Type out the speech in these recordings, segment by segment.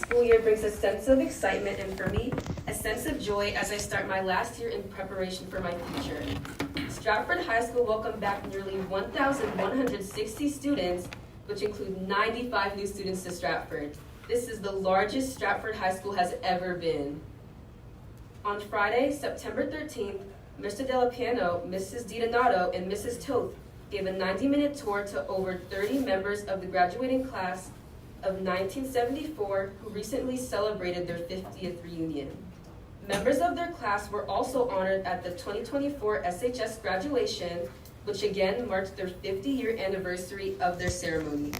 School year brings a sense of excitement and, for me, a sense of joy as I start my last year in preparation for my future. Stratford High School welcomed back nearly 1,160 students, which include 95 new students to Stratford. This is the largest Stratford High School has ever been. On Friday, September 13th, Mr. Delapiano, Mrs. DiDonato, and Mrs. Toth gave a 90-minute tour to over 30 members of the graduating class of 1974 who recently celebrated their 50th reunion. Members of their class were also honored at the 2024 SHS graduation, which again marked their 50-year anniversary of their ceremony.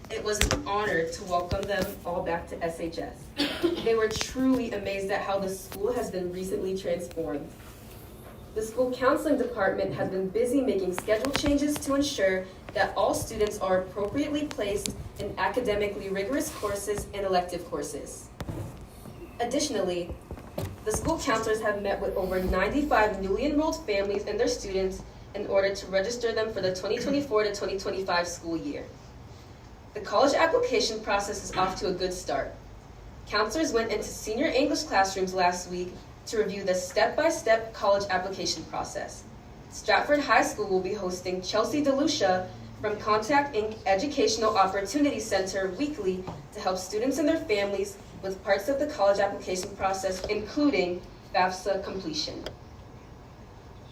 It was an honor to welcome them all back to SHS. They were truly amazed at how the school has been recently transformed. The school counseling department has been busy making schedule changes to ensure that all students are appropriately placed in academically rigorous courses and elective courses. Additionally, the school counselors have met with over 95 newly enrolled families and their students in order to register them for the 2024 to 2025 school year. The college application process is off to a good start. Counselors went into senior English classrooms last week to review the step-by-step college application process. Stratford High School will be hosting Chelsea DeLucia from Contact Inc. Educational Opportunity Center weekly to help students and their families with parts of the college application process, including FAFSA completion.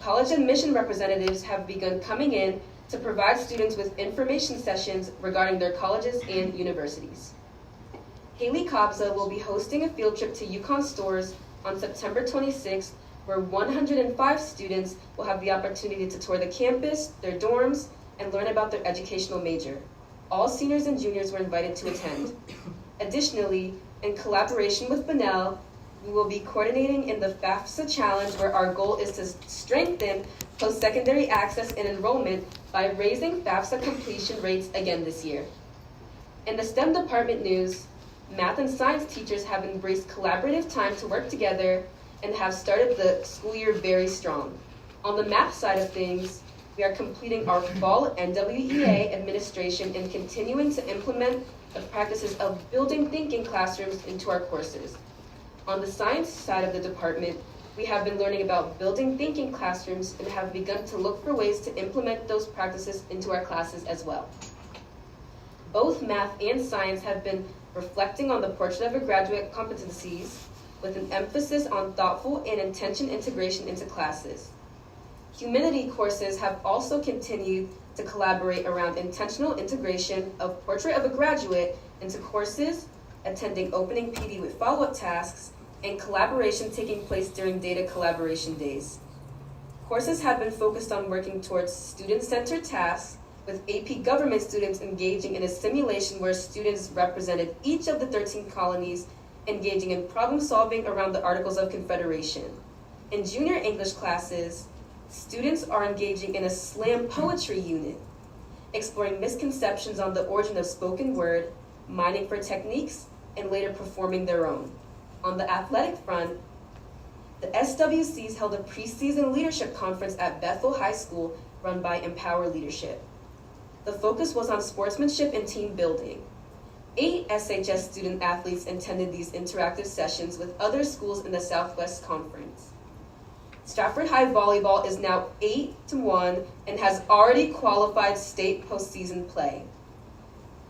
College admission representatives have begun coming in to provide students with information sessions regarding their colleges and universities. Haley Kobza will be hosting a field trip to Yukon Stores on September 26th, where 105 students will have the opportunity to tour the campus, their dorms, and learn about their educational major. All seniors and juniors were invited to attend. Additionally, in collaboration with Bunnell, we will be coordinating in the FAFSA Challenge, where our goal is to strengthen post-secondary access and enrollment by raising FAFSA completion rates again this year. In the STEM department news, math and science teachers have embraced collaborative time to work together and have started the school year very strong. On the math side of things, we are completing our fall NWEA administration and continuing to implement the practices of building thinking classrooms into our courses. On the science side of the department, we have been learning about building thinking classrooms and have begun to look for ways to implement those practices into our classes as well. Both math and science have been reflecting on the portrait of a graduate competencies with an emphasis on thoughtful and intention integration into classes. Humanity courses have also continued to collaborate around intentional integration of portrait of a graduate into courses, attending opening PD with follow-up tasks, and collaboration taking place during data collaboration days. Courses have been focused on working towards student-centered tasks, with AP government students engaging in a simulation where students represented each of the 13 colonies, engaging in problem solving around the Articles of Confederation. In junior English classes, students are engaging in a slam poetry unit, exploring misconceptions on the origin of spoken word, mining for techniques, and later performing their own. On the athletic front, the SWCs held a preseason leadership conference at Bethel High School run by Empower Leadership. The focus was on sportsmanship and team building. 8 SHS student athletes attended these interactive sessions with other schools in the Southwest Conference. Stratford High Volleyball is now 8-1 and has already qualified state postseason play.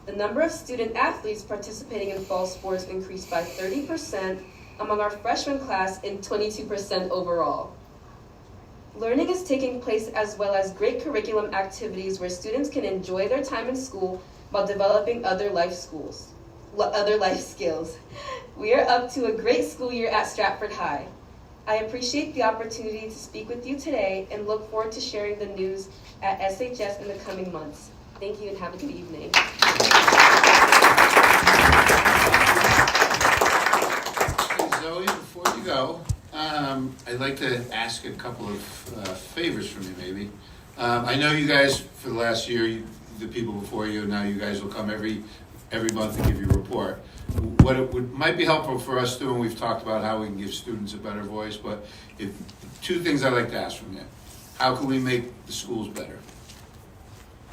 The number of student athletes participating in fall sports increased by 30% among our freshman class and 22% overall. Learning is taking place as well as great curriculum activities where students can enjoy their time in school while developing other life skills. We are up to a great school year at Stratford High. I appreciate the opportunity to speak with you today and look forward to sharing the news at SHS in the coming months. Thank you and have a good evening. Zoe, before you go, I'd like to ask a couple of favors from you, maybe. I know you guys, for the last year, the people before you, now you guys will come every month and give you a report. What it might be helpful for us doing, we've talked about how we can give students a better voice, but two things I'd like to ask from you. How can we make the schools better?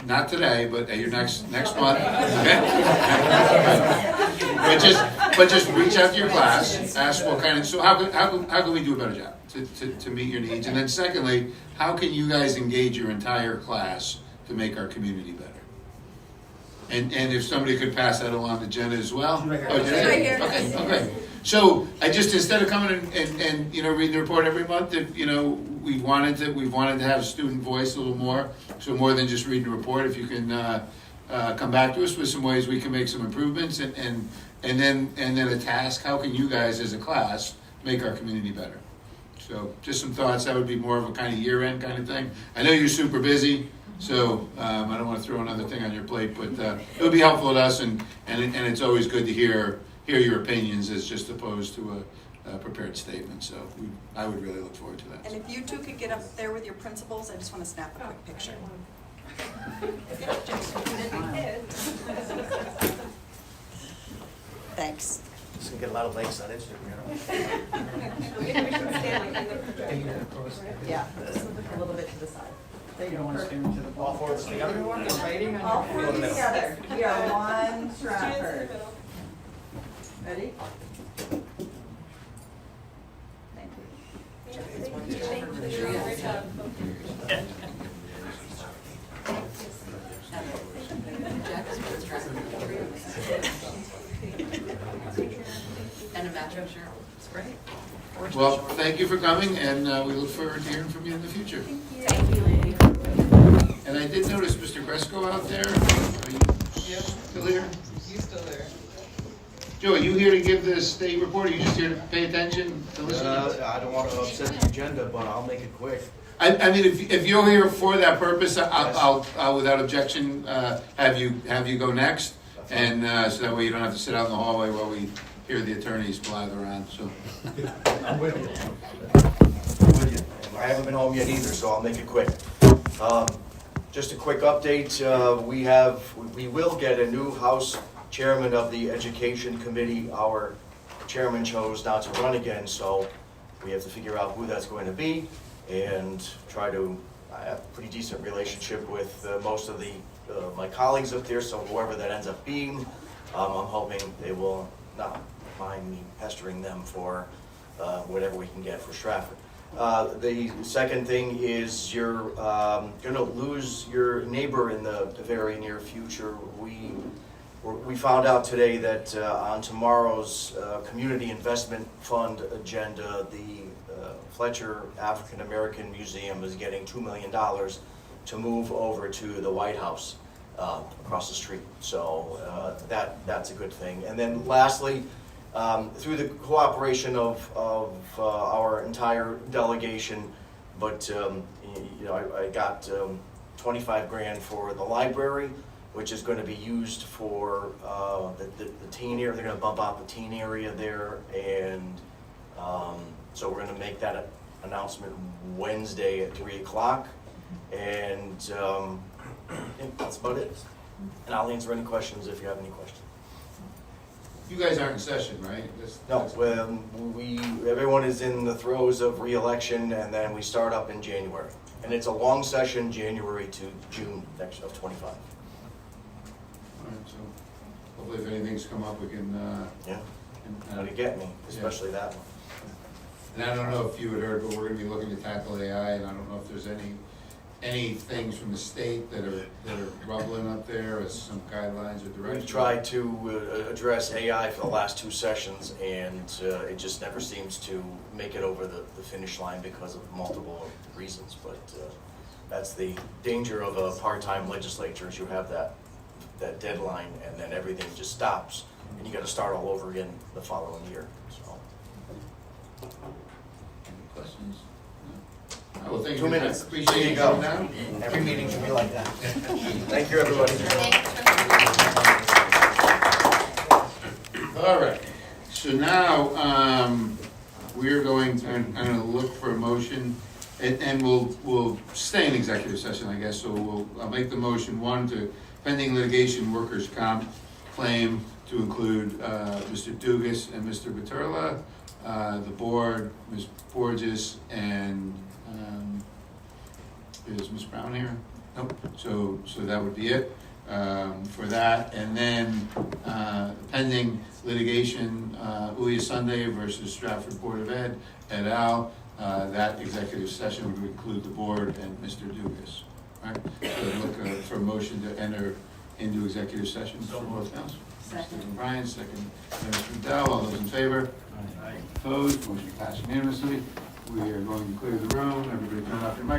Not today, but at your next month. Okay? But just but just reach out to your class, ask what kind of, so how can we do a better job to meet your needs? And then secondly, how can you guys engage your entire class to make our community better? And if somebody could pass that along to Jenna as well. Oh, Jenna? Right here. Okay. So I just, instead of coming and reading the report every month, if, we wanted to have student voice a little more. So more than just reading the report, if you can come back to us with some ways we can make some improvements and then a task, how can you guys as a class make our community better? So just some thoughts. That would be more of a kind of year-end kind of thing. I know you're super busy. So I don't want to throw another thing on your plate, but it would be helpful to us, and it's always good to hear your opinions as just opposed to a prepared statement. So I would really look forward to that. And if you two could get up there with your principals, I just want to snap a quick picture. Thanks. It's gonna get a lot of likes on Instagram. Yeah, just a little bit to the side. There you go. All four of us together? All four together. We are one Stratford. Ready? Thank you. And a matching shirt. It's great. Well, thank you for coming, and we look forward to hearing from you in the future. Thank you, lady. And I did notice Mr. Cresco out there. Are you still here? You still there? Joe, are you here to give the state report, or are you just here to pay attention, to listen? I don't want to upset the agenda, but I'll make it quick. I mean, if you're here for that purpose, I'll without objection, have you go next. And so that way you don't have to sit out in the hallway while we hear the attorneys blather on, so. I'm with you. I haven't been home yet either, so I'll make it quick. Just a quick update, we will get a new House Chairman of the Education Committee. Our chairman chose not to run again, so we have to figure out who that's going to be and try to have a pretty decent relationship with most of my colleagues up there, so whoever that ends up being, I'm hoping they will not mind me pestering them for whatever we can get for Stratford. The second thing is you're going to lose your neighbor in the very near future. We found out today that on tomorrow's Community Investment Fund agenda, the Fletcher African American Museum is getting $2 million to move over to the White House across the street. So that's a good thing. And then lastly, through the cooperation of our entire delegation, but I got 25 grand for the library, which is going to be used for the teen area. They're going to bump out the teen area there, and so we're going to make that announcement Wednesday at 3 o'clock, and I think that's about it. And I'll answer any questions if you have any questions. You guys aren't in session, right? No, everyone is in the throes of re-election, and then we start up in January. And it's a long session, January to June of 25. All right, so hopefully if anything's come up, we can. How to get me, especially that one. And I don't know if you had heard, but we're going to be looking to tackle AI, and I don't know if there's any things from the state that are rumbling up there as some guidelines or direction. We've tried to address AI for the last two sessions, and it just never seems to make it over the finish line because of multiple reasons. But that's the danger of a part-time legislature, is you have that deadline, and then everything just stops, and you got to start all over again the following year. So. Any questions? No? Well, thank you. 2 minutes. Appreciate There you you go. coming down. Every meeting should be like that. Thank you, everybody. All right. So now we're going to. I'm going to look for a motion, and we'll stay in executive session, I guess. So I'll make the motion one to pending litigation workers' comp claim to include Mr. Dugas and Mr. Viterla, the board, Ms. Borges, and is Ms. Brown here? Nope. So that would be it. for that. And then pending litigation, Uya Sunday versus Stratford Board of Ed, et al. That executive session would include the board and Mr. Dugas. Right? So look for a motion to enter into executive session for both counts. Second. Brian, second, Mr. Dell, all those in favor? Opposed, motion passed unanimously. We are going to clear the room, everybody turn off your mic.